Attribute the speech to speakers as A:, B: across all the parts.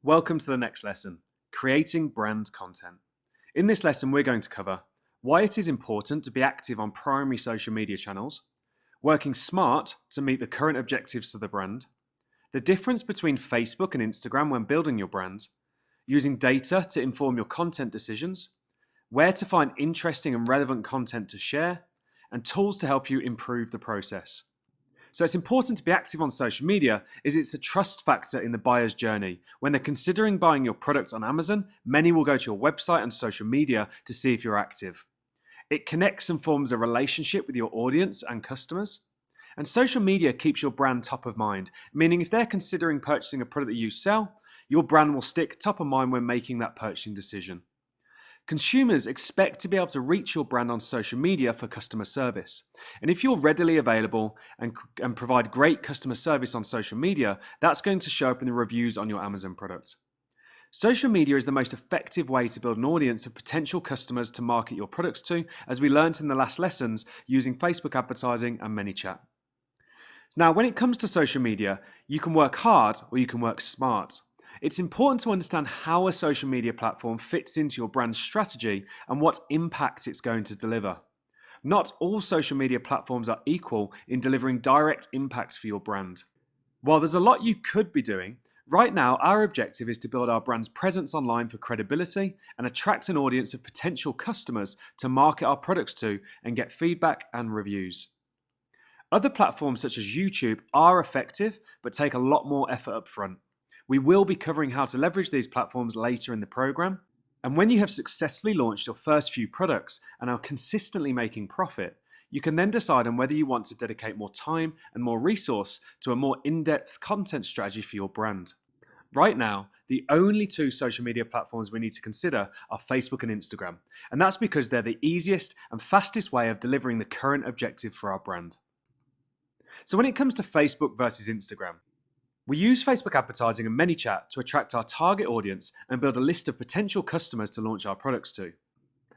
A: Welcome to the next lesson, creating brand content. In this lesson, we're going to cover why it is important to be active on primary social media channels, working smart to meet the current objectives of the brand, the difference between Facebook and Instagram when building your brand, using data to inform your content decisions, where to find interesting and relevant content to share, and tools to help you improve the process. So it's important to be active on social media as it's a trust factor in the buyer's journey. When they're considering buying your products on Amazon, many will go to your website and social media to see if you're active. It connects and forms a relationship with your audience and customers. And social media keeps your brand top of mind, meaning if they're considering purchasing a product that you sell, your brand will stick top of mind when making that purchasing decision. Consumers expect to be able to reach your brand on social media for customer service. And if you're readily available and provide great customer service on social media, that's going to show up in the reviews on your Amazon products. Social media is the most effective way to build an audience of potential customers to market your products to, as we learned in the last lessons using Facebook advertising and ManyChat. Now, when it comes to social media, you can work hard or you can work smart. It's important to understand how a social media platform fits into your brand strategy and what impact it's going to deliver. Not all social media platforms are equal in delivering direct impact for your brand. While there's a lot you could be doing, right now our objective is to build our brand's presence online for credibility and attract an audience of potential customers to market our products to and get feedback and reviews. Other platforms such as YouTube are effective but take a lot more effort up front. We will be covering how to leverage these platforms later in the program. And when you have successfully launched your first few products and are consistently making profit, you can then decide on whether you want to dedicate more time and more resource to a more in-depth content strategy for your brand. Right now, the only two social media platforms we need to consider are Facebook and Instagram. And that's because they're the easiest and fastest way of delivering the current objective for our brand. So when it comes to Facebook versus Instagram, we use Facebook advertising and ManyChat to attract our target audience and build a list of potential customers to launch our products to.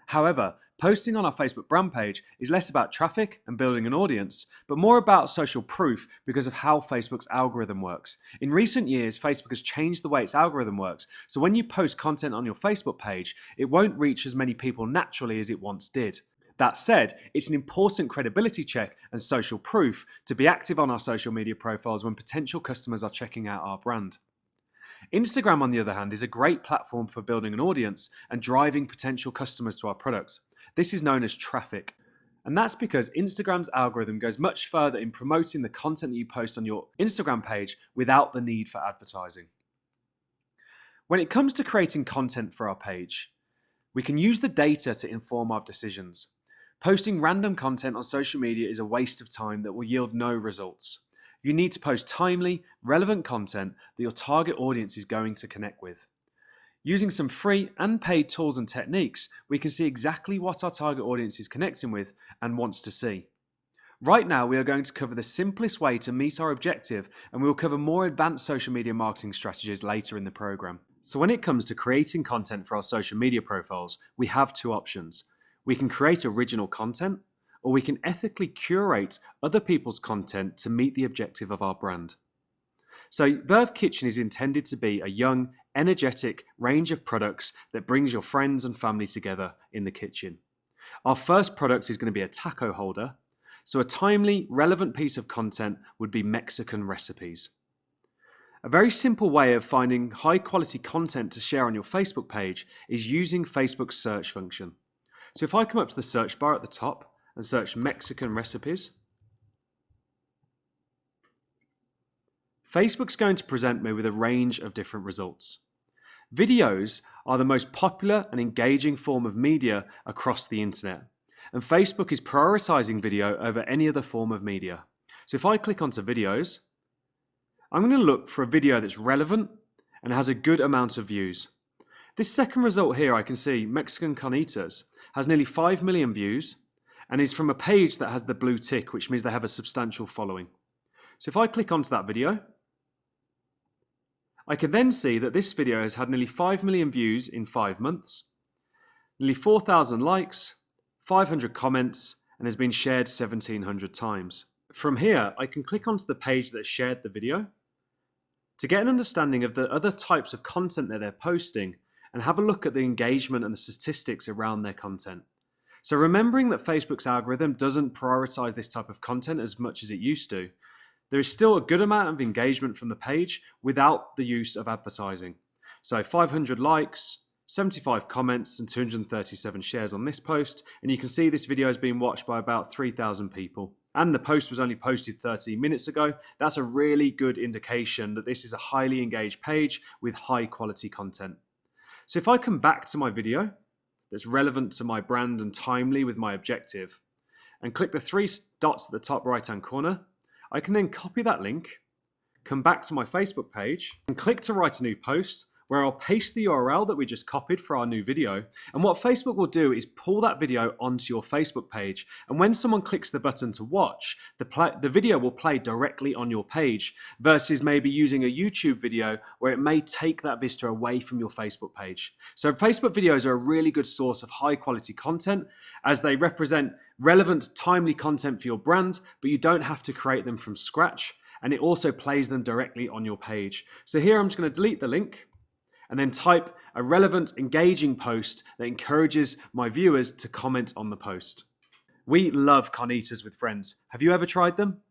A: However, posting on our Facebook brand page is less about traffic and building an audience, but more about social proof because of how Facebook's algorithm works. In recent years, Facebook has changed the way its algorithm works, so when you post content on your Facebook page, it won't reach as many people naturally as it once did. That said, it's an important credibility check and social proof to be active on our social media profiles when potential customers are checking out our brand. Instagram, on the other hand, is a great platform for building an audience and driving potential customers to our products. This is known as traffic. And that's because Instagram's algorithm goes much further in promoting the content that you post on your Instagram page without the need for advertising. When it comes to creating content for our page, we can use the data to inform our decisions. Posting random content on social media is a waste of time that will yield no results. You need to post timely, relevant content that your target audience is going to connect with. Using some free and paid tools and techniques, we can see exactly what our target audience is connecting with and wants to see. Right now, we are going to cover the simplest way to meet our objective, and we will cover more advanced social media marketing strategies later in the program. So when it comes to creating content for our social media profiles, we have two options. We can create original content, or we can ethically curate other people's content to meet the objective of our brand. So Verve Kitchen is intended to be a young, energetic range of products that brings your friends and family together in the kitchen. Our first product is going to be a taco holder, so a timely, relevant piece of content would be Mexican recipes. A very simple way of finding high-quality content to share on your Facebook page is using Facebook's search function. So if I come up to the search bar at the top and search Mexican recipes, Facebook's going to present me with a range of different results. Videos are the most popular and engaging form of media across the internet, and Facebook is prioritizing video over any other form of media. So if I click onto videos, I'm going to look for a video that's relevant and has a good amount of views. This second result here, I can see Mexican carnitas has nearly 5 million views and is from a page that has the blue tick, which means they have a substantial following. So if I click onto that video, I can then see that this video has had nearly 5 million views in 5 months, nearly 4,000 likes, 500 comments, and has been shared 1,700 times. From here, I can click onto the page that shared the video, to get an understanding of the other types of content that they're posting and have a look at the engagement and the statistics around their content. So remembering that Facebook's algorithm doesn't prioritize this type of content as much as it used to, there is still a good amount of engagement from the page without the use of advertising. So 500 likes, 75 comments and 237 shares on this post, and you can see this video has been watched by about 3,000 people. And the post was only posted 30 minutes ago. That's a really good indication that this is a highly engaged page with high quality content. So if I come back to my video that's relevant to my brand and timely with my objective, and click the three dots at the top right hand corner, I can then copy that link, come back to my Facebook page, and click to write a new post, where I'll paste the URL that we just copied for our new video. And what Facebook will do is pull that video onto your Facebook page. And when someone clicks the button to watch, the video will play directly on your page, versus maybe using a YouTube video where it may take that visitor away from your Facebook page. So Facebook videos are a really good source of high quality content, as they represent relevant, timely content for your brand, but you don't have to create them from scratch. And it also plays them directly on your page. So here I'm just going to delete the link, and then type a relevant, engaging post that encourages my viewers to comment on the post. We love carnitas with friends. Have you ever tried them?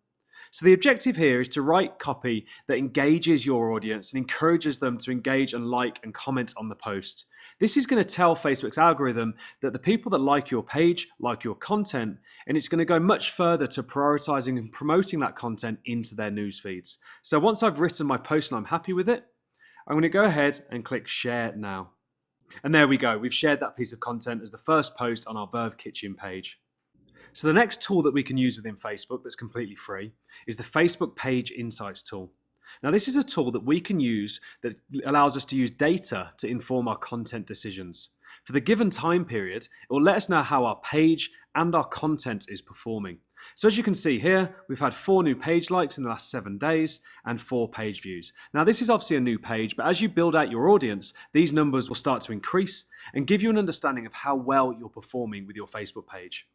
A: So the objective here is to write copy that engages your audience and encourages them to engage and like and comment on the post. This is going to tell Facebook's algorithm that the people that like your page like your content, and it's going to go much further to prioritizing and promoting that content into their news feeds. So once I've written my post and I'm happy with it, I'm going to go ahead and click share now. And there we go. We've shared that piece of content as the first post on our Verve Kitchen page. So the next tool that we can use within Facebook that's completely free is the Facebook Page Insights tool. Now this is a tool that we can use that allows us to use data to inform our content decisions. For the given time period, it will let us know how our page and our content is performing. So as you can see here, we've had 4 new page likes in the last 7 days and 4 page views. Now this is obviously a new page, but as you build out your audience, these numbers will start to increase and give you an understanding of how well you're performing with your Facebook page.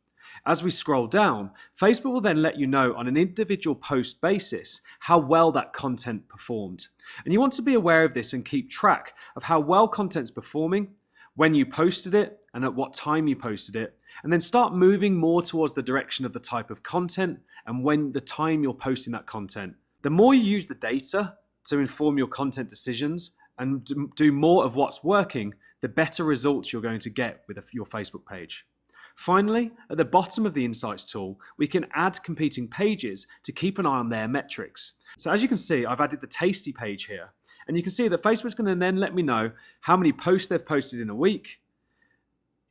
A: As we scroll down, Facebook will then let you know on an individual post basis how well that content performed. And you want to be aware of this and keep track of how well content's performing, when you posted it and at what time you posted it, and then start moving more towards the direction of the type of content and when the time you're posting that content. The more you use the data to inform your content decisions and do more of what's working, the better results you're going to get with your Facebook page. Finally, at the bottom of the Insights tool, we can add competing pages to keep an eye on their metrics. So as you can see, I've added the Tasty page here. And you can see that Facebook's going to then let me know how many posts they've posted in a week,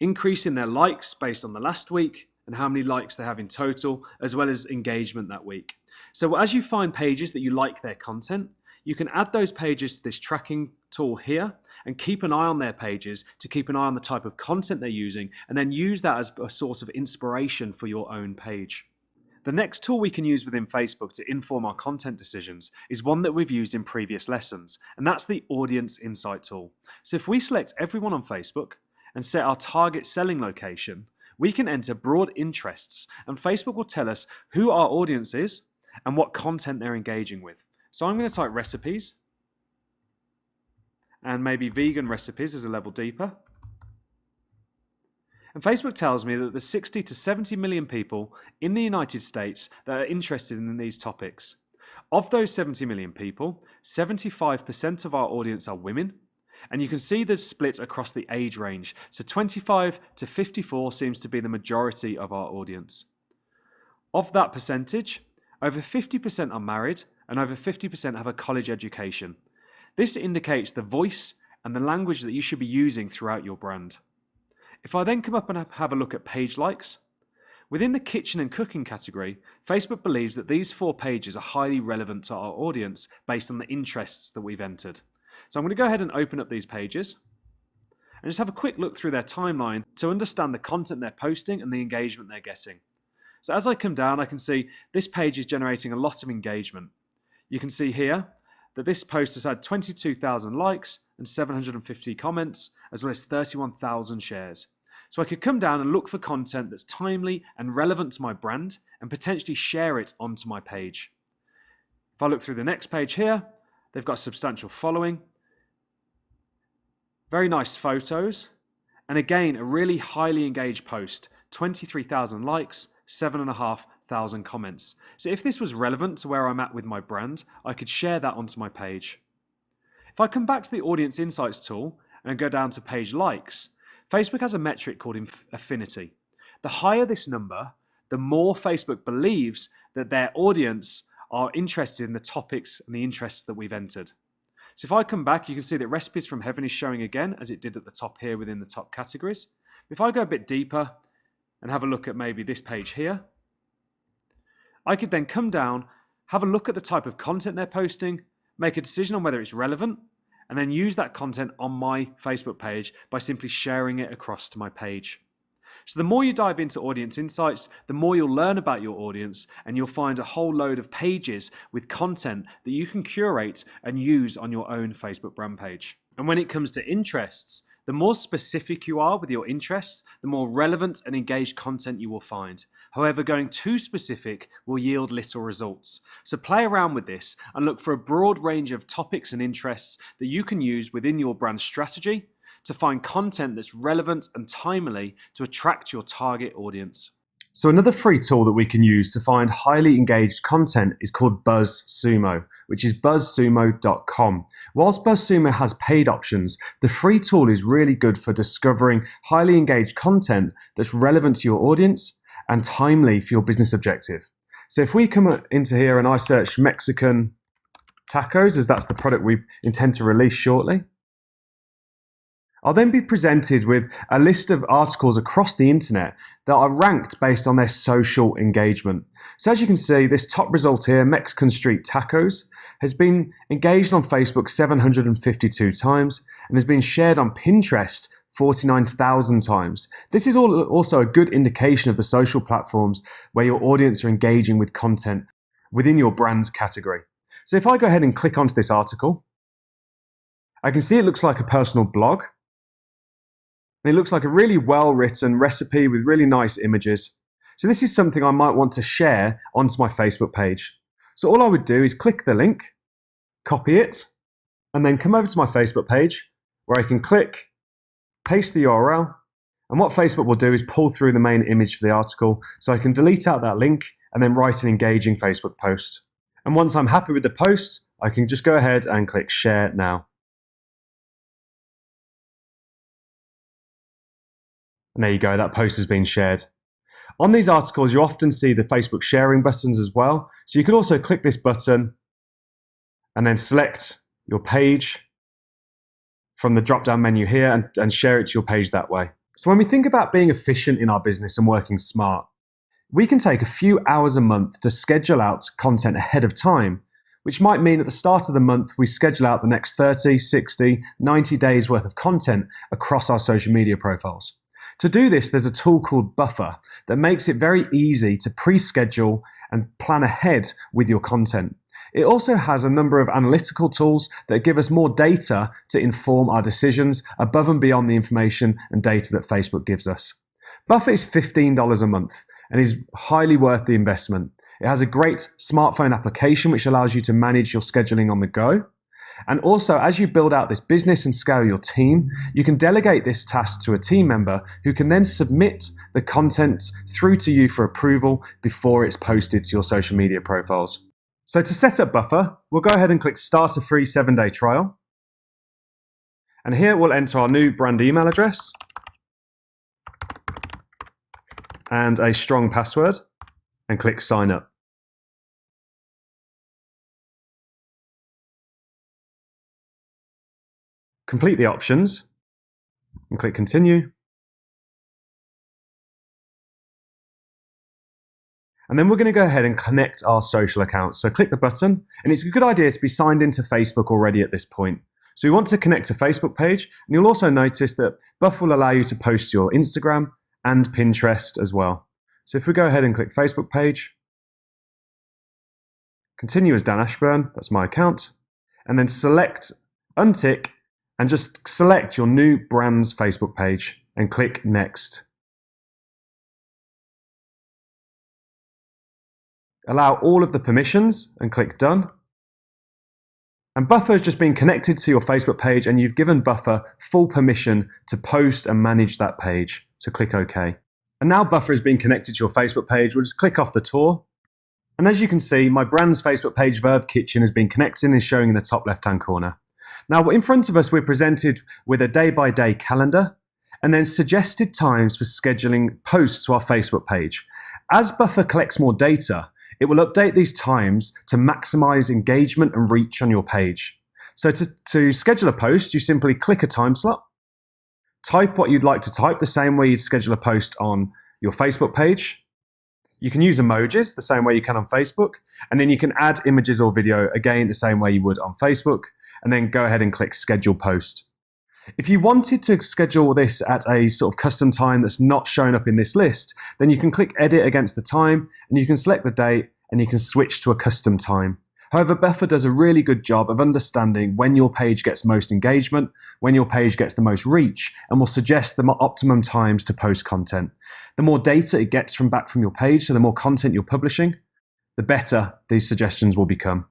A: increase in their likes based on the last week, and how many likes they have in total, as well as engagement that week. So as you find pages that you like their content, you can add those pages to this tracking tool here and keep an eye on their pages to keep an eye on the type of content they're using, and then use that as a source of inspiration for your own page. The next tool we can use within Facebook to inform our content decisions is one that we've used in previous lessons, and that's the Audience Insight tool. So if we select everyone on Facebook and set our target selling location, we can enter broad interests, and Facebook will tell us who our audience is and what content they're engaging with. So I'm going to type recipes, and maybe vegan recipes as a level deeper. And Facebook tells me that there's 60 to 70 million people in the United States that are interested in these topics. Of those 70 million people, 75% of our audience are women. And you can see the split across the age range. So 25 to 54 seems to be the majority of our audience. Of that percentage, over 50% are married and over 50% have a college education. This indicates the voice and the language that you should be using throughout your brand. If I then come up and have a look at page likes, within the kitchen and cooking category, Facebook believes that these 4 pages are highly relevant to our audience based on the interests that we've entered. So I'm going to go ahead and open up these pages and just have a quick look through their timeline to understand the content they're posting and the engagement they're getting. So as I come down, I can see this page is generating a lot of engagement. You can see here that this post has had 22,000 likes and 750 comments, as well as 31,000 shares. So I could come down and look for content that's timely and relevant to my brand and potentially share it onto my page. If I look through the next page here, They've got substantial following, very nice photos, and again, a really highly engaged post, 23,000 likes, 7,500 comments. So if this was relevant to where I'm at with my brand, I could share that onto my page. If I come back to the Audience Insights tool and go down to page likes, Facebook has a metric called affinity. The higher this number, the more Facebook believes that their audience are interested in the topics and the interests that we've entered. So if I come back, you can see that Recipes from Heaven is showing again, as it did at the top here within the top categories. If I go a bit deeper and have a look at maybe this page here, I could then come down, have a look at the type of content they're posting, make a decision on whether it's relevant, and then use that content on my Facebook page by simply sharing it across to my page. So the more you dive into Audience Insights, the more you'll learn about your audience, and you'll find a whole load of pages with content that you can curate and use on your own Facebook brand page. And when it comes to interests, the more specific you are with your interests, the more relevant and engaged content you will find. However, going too specific will yield little results. So play around with this and look for a broad range of topics and interests that you can use within your brand strategy to find content that's relevant and timely to attract your target audience. So another free tool that we can use to find highly engaged content is called BuzzSumo, which is buzzsumo.com. Whilst BuzzSumo has paid options, the free tool is really good for discovering highly engaged content that's relevant to your audience and timely for your business objective. So if we come into here and I search Mexican tacos, as that's the product we intend to release shortly, I'll then be presented with a list of articles across the internet that are ranked based on their social engagement. So as you can see, this top result here, Mexican Street Tacos, has been engaged on Facebook 752 times and has been shared on Pinterest 49,000 times. This is also a good indication of the social platforms where your audience are engaging with content within your brand's category. So if I go ahead and click onto this article, I can see it looks like a personal blog. And it looks like a really well-written recipe with really nice images. So this is something I might want to share onto my Facebook page. So all I would do is click the link, copy it, and then come over to my Facebook page where I can click, paste the URL, and what Facebook will do is pull through the main image for the article so I can delete out that link and then write an engaging Facebook post. And once I'm happy with the post, I can just go ahead and click Share Now. And there you go, that post has been shared. On these articles, you often see the Facebook sharing buttons as well. So you could also click this button and then select your page from the drop-down menu here and share it to your page that way. So when we think about being efficient in our business and working smart, we can take a few hours a month to schedule out content ahead of time, which might mean at the start of the month, we schedule out the next 30, 60, 90 days worth of content across our social media profiles. To do this, there's a tool called Buffer that makes it very easy to pre-schedule and plan ahead with your content. It also has a number of analytical tools that give us more data to inform our decisions above and beyond the information and data that Facebook gives us. Buffer is $15 a month and is highly worth the investment. It has a great smartphone application which allows you to manage your scheduling on the go. And also, as you build out this business and scale your team, you can delegate this task to a team member who can then submit the content through to you for approval before it's posted to your social media profiles. So to set up Buffer, we'll go ahead and click Start a free 7-day trial. And here we'll enter our new brand email address and a strong password and click Sign Up. Complete the options and click Continue. And then we're going to go ahead and connect our social accounts. So click the button, and it's a good idea to be signed into Facebook already at this point. So we want to connect to Facebook page, and you'll also notice that Buffer will allow you to post your Instagram and Pinterest as well. So if we go ahead and click Facebook page, continue as Dan Ashburn, that's my account, and then select, untick, and just select your new brand's Facebook page and click Next. Allow all of the permissions and click Done. And Buffer has just been connected to your Facebook page, and you've given Buffer full permission to post and manage that page. So click OK. And now Buffer has been connected to your Facebook page. We'll just click off the tour. And as you can see, my brand's Facebook page, Verve Kitchen, has been connected and is showing in the top left-hand corner. Now, in front of us, we're presented with a day-by-day calendar and then suggested times for scheduling posts to our Facebook page. As Buffer collects more data, it will update these times to maximize engagement and reach on your page. So to schedule a post, you simply click a time slot, type what you'd like to type the same way you'd schedule a post on your Facebook page. You can use emojis the same way you can on Facebook, and then you can add images or video again the same way you would on Facebook, and then go ahead and click schedule post. If you wanted to schedule this at a sort of custom time that's not showing up in this list, then you can click edit against the time and you can select the date and you can switch to a custom time. However, Buffer does a really good job of understanding when your page gets most engagement, when your page gets the most reach, and will suggest the optimum times to post content. The more data it gets back from your page, so the more content you're publishing, the better these suggestions will become.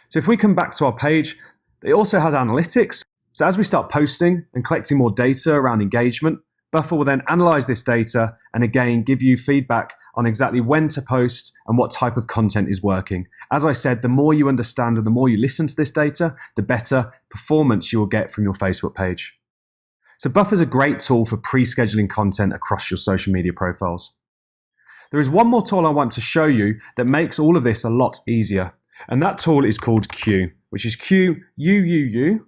A: So if we come back to our page, it also has analytics. So as we start posting and collecting more data around engagement, Buffer will then analyze this data and again give you feedback on exactly when to post and what type of content is working. As I said, the more you understand and the more you listen to this data, the better performance you will get from your Facebook page. So Buffer is a great tool for pre-scheduling content across your social media profiles. There is one more tool I want to show you that makes all of this a lot easier, and that tool is called Quuu, which is Quuu.co.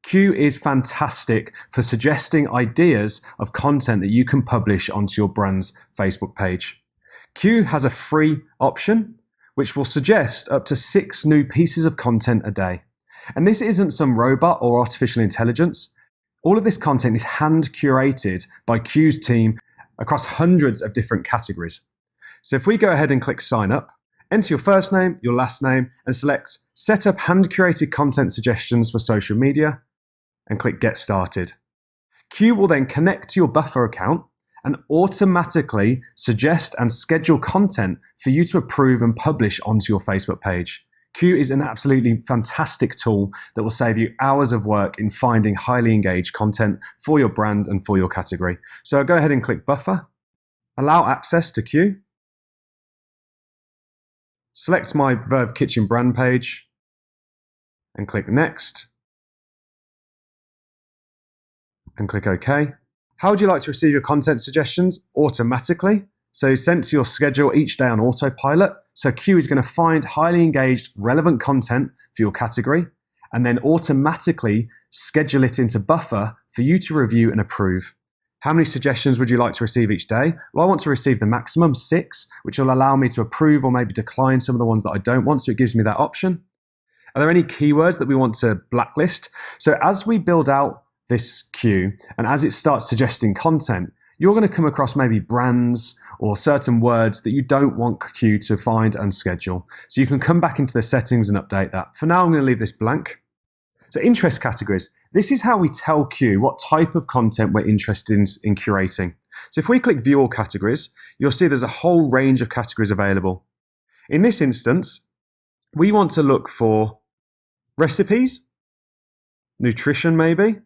A: Quuu is fantastic for suggesting ideas of content that you can publish onto your brand's Facebook page. Quuu has a free option which will suggest up to 6 new pieces of content a day. And this isn't some robot or artificial intelligence. All of this content is hand curated by Quuu's team across hundreds of different categories. So if we go ahead and click sign up, enter your first name, your last name, and select Set up hand-curated content suggestions for social media, and click Get Started. Quuu will then connect to your Buffer account and automatically suggest and schedule content for you to approve and publish onto your Facebook page. Quuu is an absolutely fantastic tool that will save you hours of work in finding highly engaged content for your brand and for your category. So I'll go ahead and click Buffer, allow access to Quuu, select my Verve Kitchen brand page and click Next and click OK. How would you like to receive your content suggestions? Automatically. So sent to your schedule each day on autopilot. So Quuu is going to find highly engaged, relevant content for your category and then automatically schedule it into Buffer for you to review and approve. How many suggestions would you like to receive each day? Well, I want to receive the maximum 6, which will allow me to approve or maybe decline some of the ones that I don't want, so it gives me that option. Are there any keywords that we want to blacklist? So as we build out this Quuu and as it starts suggesting content, you're going to come across maybe brands or certain words that you don't want Quuu to find and schedule. So you can come back into the settings and update that. For now, I'm going to leave this blank. So interest categories. This is how we tell Quuu what type of content we're interested in curating. So if we click View All Categories, you'll see there's a whole range of categories available. In this instance, we want to look for recipes, nutrition maybe.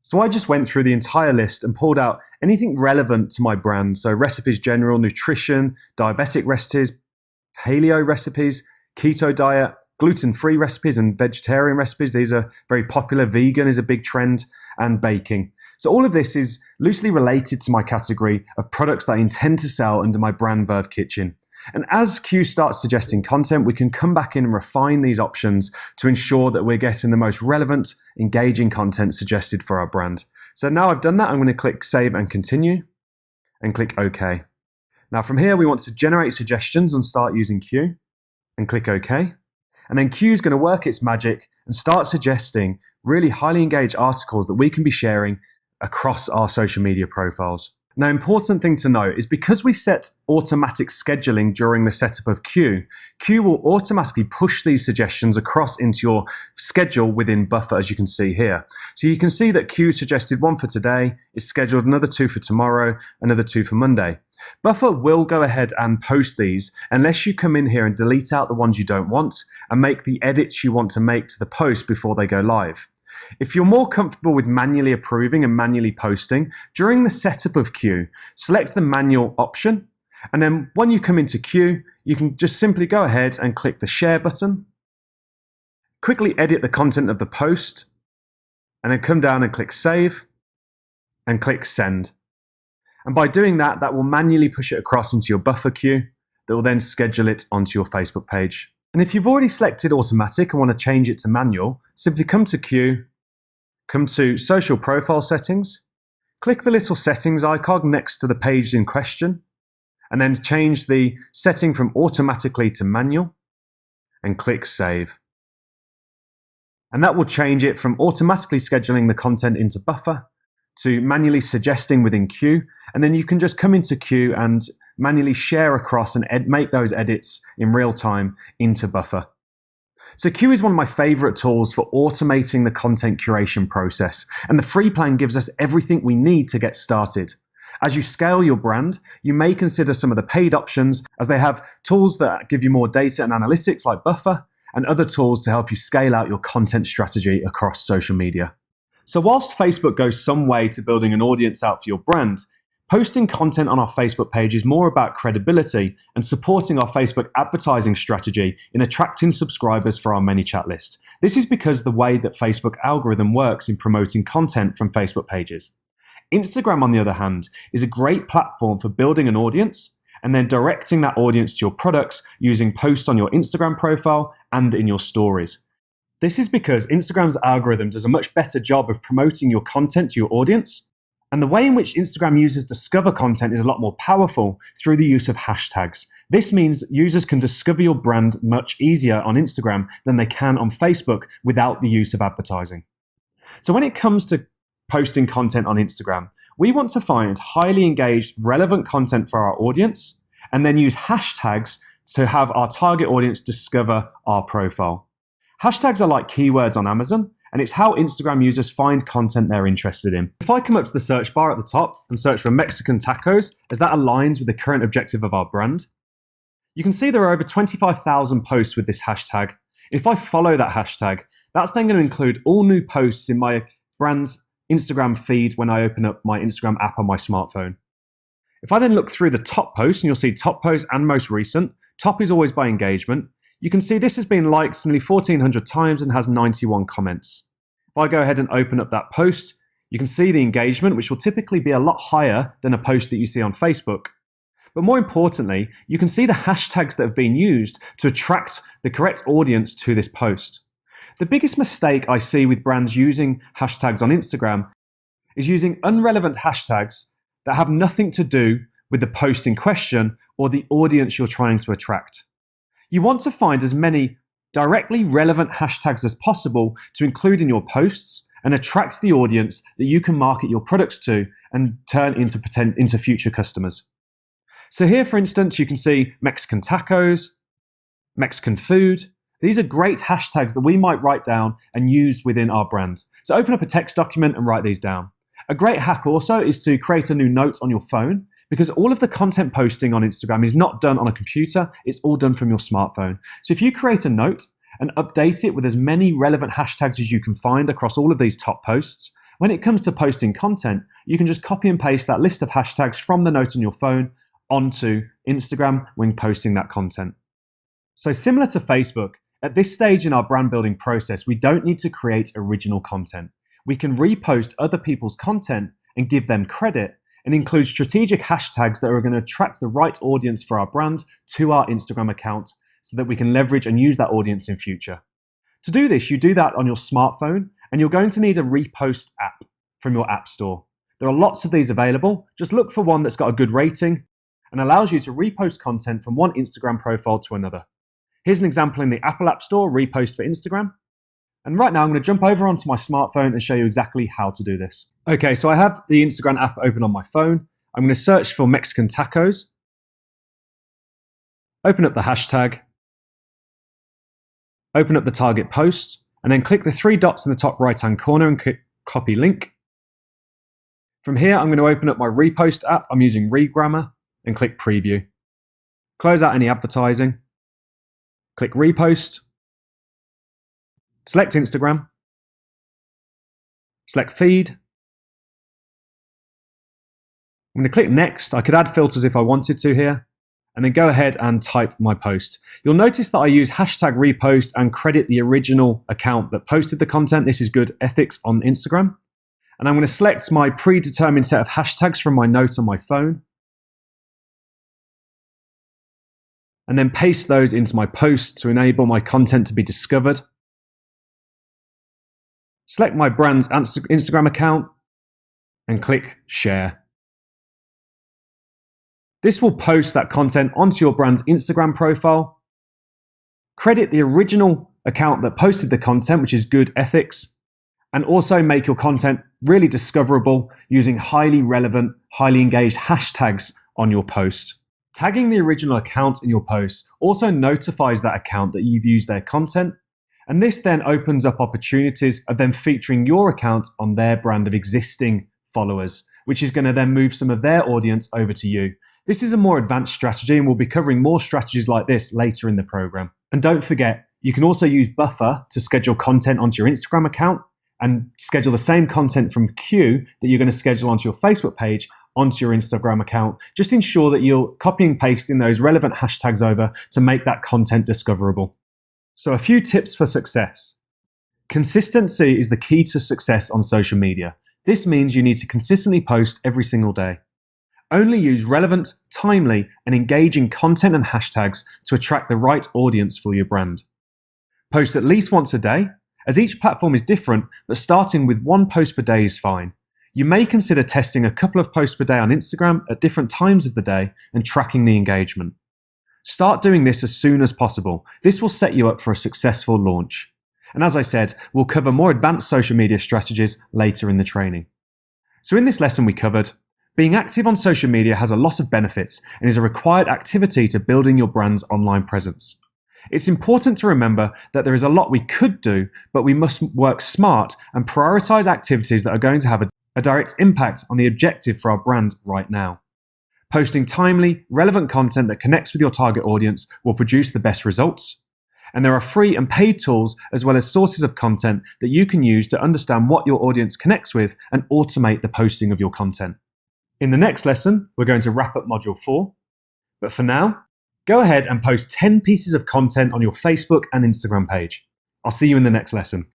A: So I just went through the entire list and pulled out anything relevant to my brand. So recipes general, nutrition, diabetic recipes, paleo recipes, keto diet, gluten-free recipes and vegetarian recipes. These are very popular. Vegan is a big trend, and baking. So all of this is loosely related to my category of products that I intend to sell under my brand Verve Kitchen. And as Quuu starts suggesting content, we can come back in and refine these options to ensure that we're getting the most relevant, engaging content suggested for our brand. So now I've done that, I'm going to click Save and Continue and click OK. Now from here, we want to generate suggestions and start using Quuu and click OK. And then Quuu is going to work its magic and start suggesting really highly engaged articles that we can be sharing across our social media profiles. Now, important thing to note is because we set automatic scheduling during the setup of Queue, Queue will automatically push these suggestions across into your schedule within Buffer, as you can see here. So you can see that Queue suggested one for today, it's scheduled another 2 for tomorrow, another 2 for Monday. Buffer will go ahead and post these unless you come in here and delete out the ones you don't want and make the edits you want to make to the post before they go live. If you're more comfortable with manually approving and manually posting, during the setup of Queue, select the manual option, and then when you come into Queue, you can just simply go ahead and click the share button, quickly edit the content of the post, and then come down and click save, and click send. And by doing that, that will manually push it across into your Buffer queue that will then schedule it onto your Facebook page. And if you've already selected automatic and want to change it to manual, simply come to Queue, come to social profile settings, click the little settings icon next to the page in question, and then change the setting from automatically to manual, and click save. And that will change it from automatically scheduling the content into Buffer to manually suggesting within Queue, and then you can just come into Queue and manually share across and make those edits in real time into Buffer. So Queue is one of my favorite tools for automating the content curation process, and the free plan gives us everything we need to get started. As you scale your brand, you may consider some of the paid options, as they have tools that give you more data and analytics like Buffer, and other tools to help you scale out your content strategy across social media. So whilst Facebook goes some way to building an audience out for your brand, posting content on our Facebook page is more about credibility and supporting our Facebook advertising strategy in attracting subscribers for our ManyChat list. This is because the way that Facebook algorithm works in promoting content from Facebook pages. Instagram, on the other hand, is a great platform for building an audience and then directing that audience to your products using posts on your Instagram profile and in your stories. This is because Instagram's algorithm does a much better job of promoting your content to your audience, and the way in which Instagram users discover content is a lot more powerful through the use of hashtags. This means users can discover your brand much easier on Instagram than they can on Facebook without the use of advertising. So when it comes to posting content on Instagram, we want to find highly engaged, relevant content for our audience, and then use hashtags to have our target audience discover our profile. Hashtags are like keywords on Amazon, and it's how Instagram users find content they're interested in. If I come up to the search bar at the top and search for Mexican tacos, as that aligns with the current objective of our brand, you can see there are over 25,000 posts with this hashtag. If I follow that hashtag, that's then going to include all new posts in my brand's Instagram feed when I open up my Instagram app on my smartphone. If I then look through the top posts, and you'll see top posts and most recent, top is always by engagement. You can see this has been liked nearly 1,400 times and has 91 comments. If I go ahead and open up that post, you can see the engagement, which will typically be a lot higher than a post that you see on Facebook. But more importantly, you can see the hashtags that have been used to attract the correct audience to this post. The biggest mistake I see with brands using hashtags on Instagram is using irrelevant hashtags that have nothing to do with the post in question or the audience you're trying to attract. You want to find as many directly relevant hashtags as possible to include in your posts and attract the audience that you can market your products to and turn into future customers. So here, for instance, you can see Mexican tacos, Mexican food. These are great hashtags that we might write down and use within our brand. So open up a text document and write these down. A great hack also is to create a new note on your phone, because all of the content posting on Instagram is not done on a computer, it's all done from your smartphone. So if you create a note and update it with as many relevant hashtags as you can find across all of these top posts, when it comes to posting content, you can just copy and paste that list of hashtags from the note on your phone onto Instagram when posting that content. So similar to Facebook, at this stage in our brand building process, we don't need to create original content. We can repost other people's content and give them credit, and include strategic hashtags that are going to attract the right audience for our brand to our Instagram account so that we can leverage and use that audience in future. To do this, you do that on your smartphone, and you're going to need a repost app from your app store. There are lots of these available. Just look for one that's got a good rating and allows you to repost content from one Instagram profile to another. Here's an example in the Apple App Store, Repost for Instagram. And right now I'm going to jump over onto my smartphone and show you exactly how to do this. Okay, so I have the Instagram app open on my phone. I'm going to search for Mexican tacos, open up the hashtag, open up the target post, and then click the three dots in the top right-hand corner and click copy link. From here, I'm going to open up my repost app. I'm using Regrammer and click preview. Close out any advertising. Click repost. Select Instagram. Select feed. I'm going to click next. I could add filters if I wanted to here. And then go ahead and type my post. You'll notice that I use hashtag repost and credit the original account that posted the content. This is Good Ethics on Instagram. And I'm going to select my predetermined set of hashtags from my notes on my phone. And then paste those into my post to enable my content to be discovered. Select my brand's Instagram account and click share. This will post that content onto your brand's Instagram profile. Credit the original account that posted the content, which is Good Ethics, and also make your content really discoverable using highly relevant, highly engaged hashtags on your post. Tagging the original account in your post also notifies that account that you've used their content, and this then opens up opportunities of them featuring your account on their brand of existing followers, which is going to then move some of their audience over to you. This is a more advanced strategy, and we'll be covering more strategies like this later in the program. And don't forget, you can also use Buffer to schedule content onto your Instagram account and schedule the same content from Queue that you're going to schedule onto your Facebook page onto your Instagram account. Just ensure that you're copying and pasting those relevant hashtags over to make that content discoverable. So a few tips for success. Consistency is the key to success on social media. This means you need to consistently post every single day. Only use relevant, timely, and engaging content and hashtags to attract the right audience for your brand. Post at least once a day, as each platform is different, but starting with one post per day is fine. You may consider testing a couple of posts per day on Instagram at different times of the day and tracking the engagement. Start doing this as soon as possible. This will set you up for a successful launch. And as I said, we'll cover more advanced social media strategies later in the training. So in this lesson we covered, being active on social media has a lot of benefits and is a required activity to building your brand's online presence. It's important to remember that there is a lot we could do, but we must work smart and prioritize activities that are going to have a direct impact on the objective for our brand right now. Posting timely, relevant content that connects with your target audience will produce the best results. And there are free and paid tools as well as sources of content that you can use to understand what your audience connects with and automate the posting of your content. In the next lesson, we're going to wrap up Module 4. But for now, go ahead and post 10 pieces of content on your Facebook and Instagram page. I'll see you in the next lesson.